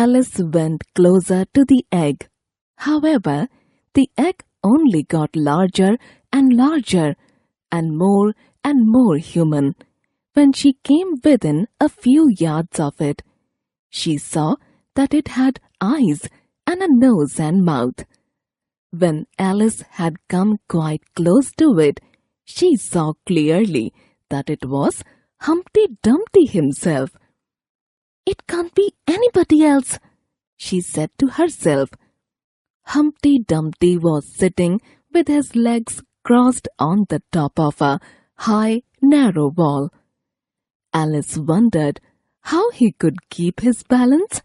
Alice went closer to the egg. However, the egg only got larger and larger and more human. When she came within a few yards of it, she saw that it had eyes and a nose and mouth. When Alice had come quite close to it, she saw clearly that it was Humpty Dumpty himself. "It can't be anybody else," she said to herself. Humpty Dumpty was sitting with his legs crossed on the top of a high, narrow wall. Alice wondered how he could keep his balance.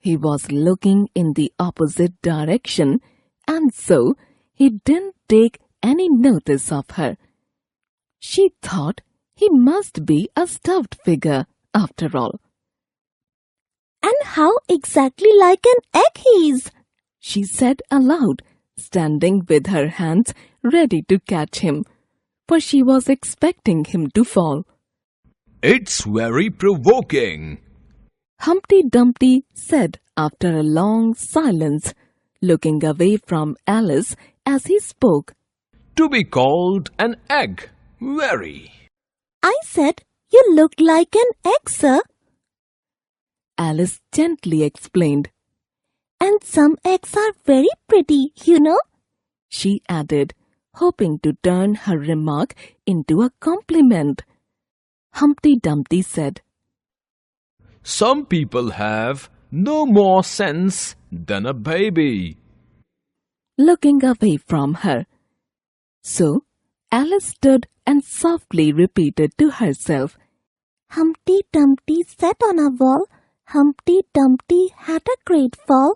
He was looking in the opposite direction, and so he didn't take any notice of her. She thought he must be a stuffed figure after all. "And how exactly like an egg he is," she said aloud, standing with her hands ready to catch him, for she was expecting him to fall. "It's very provoking," Humpty Dumpty said after a long silence, looking away from Alice as he spoke. "To be called an egg. Very." "I said you looked like an egg, sir," Alice gently explained. "And some eggs are very pretty, you know," she added, hoping to turn her remark into a compliment. Humpty Dumpty said, "Some people have no more sense than a baby," looking away from her. So Alice stood and softly repeated to herself, "Humpty Dumpty sat on a wall. Humpty Dumpty had a great fall.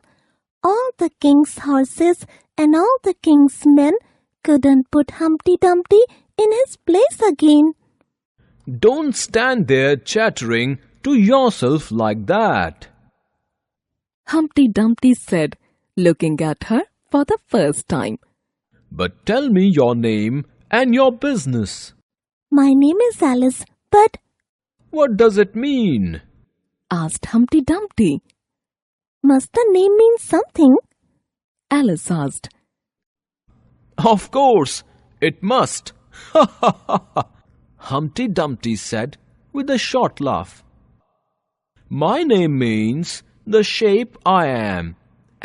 All the king's horses and all the king's men couldn't put Humpty Dumpty in his place again." "Don't stand there chattering to yourself like that," Humpty Dumpty said, looking at her for the first time. "But tell me your name and your business." "My name is Alice, but—" "What does it mean?" asked Humpty Dumpty. "Must the name mean something?" Alice asked. "Of course, it must," Humpty Dumpty said with a short laugh. "My name means the shape I am,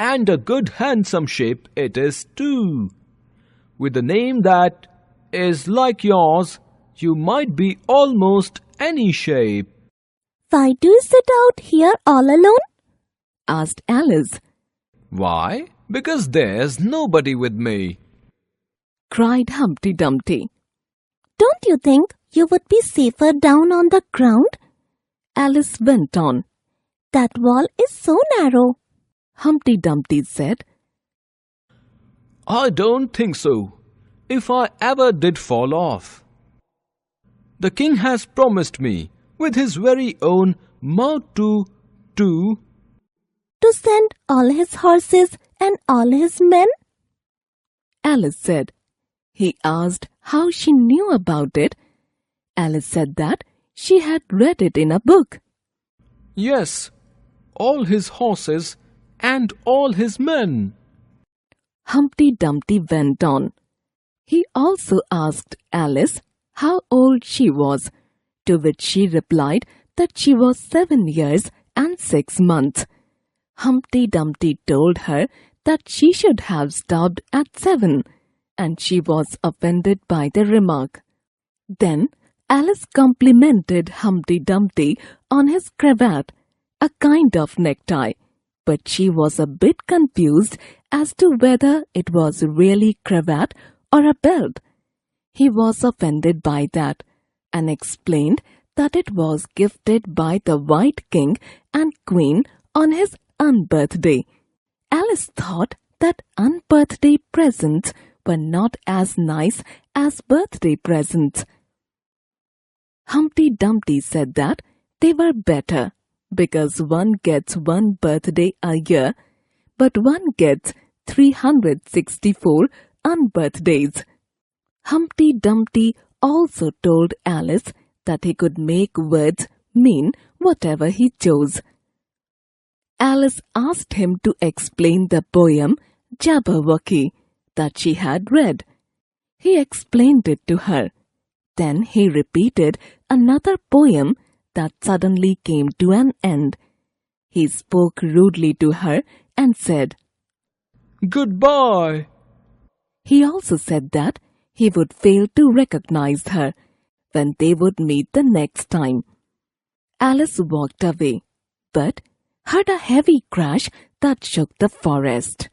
and a good handsome shape it is too. With a name that is like yours, you might be almost any shape." "Why do you sit out here all alone?" asked Alice. "Why? Because there's nobody with me," cried Humpty Dumpty. "Don't you think you would be safer down on the ground?" Alice went on. "That wall is so narrow," Humpty Dumpty said. "I don't think so, if I ever did fall off. The king has promised me, with his very own mouth to send all his horses and all his men?" Alice said. He asked how she knew about it. Alice said that she had read it in a book. "Yes, all his horses and all his men." Humpty Dumpty went on. He also asked Alice how old she was, to which she replied that she was 7 years and 6 months. Humpty Dumpty told her that she should have stopped at 7, and she was offended by the remark. Then Alice complimented Humpty Dumpty on his cravat, a kind of necktie, but she was a bit confused as to whether it was really cravat or a belt. He was offended by that and explained that it was gifted by the White King and Queen on his unbirthday. Alice thought that unbirthday presents were not as nice as birthday presents. Humpty Dumpty said that they were better because one gets one birthday a year, but one gets 364 unbirthdays. Humpty Dumpty also told Alice that he could make words mean whatever he chose. Alice Alice asked him to explain the poem Jabberwocky that she had read. He explained it to her. Then he repeated another poem that suddenly came to an end. He spoke rudely to her and said, "Goodbye." He also said that he would fail to recognize her when they would meet the next time. Alice walked away, but heard a heavy crash that shook the forest.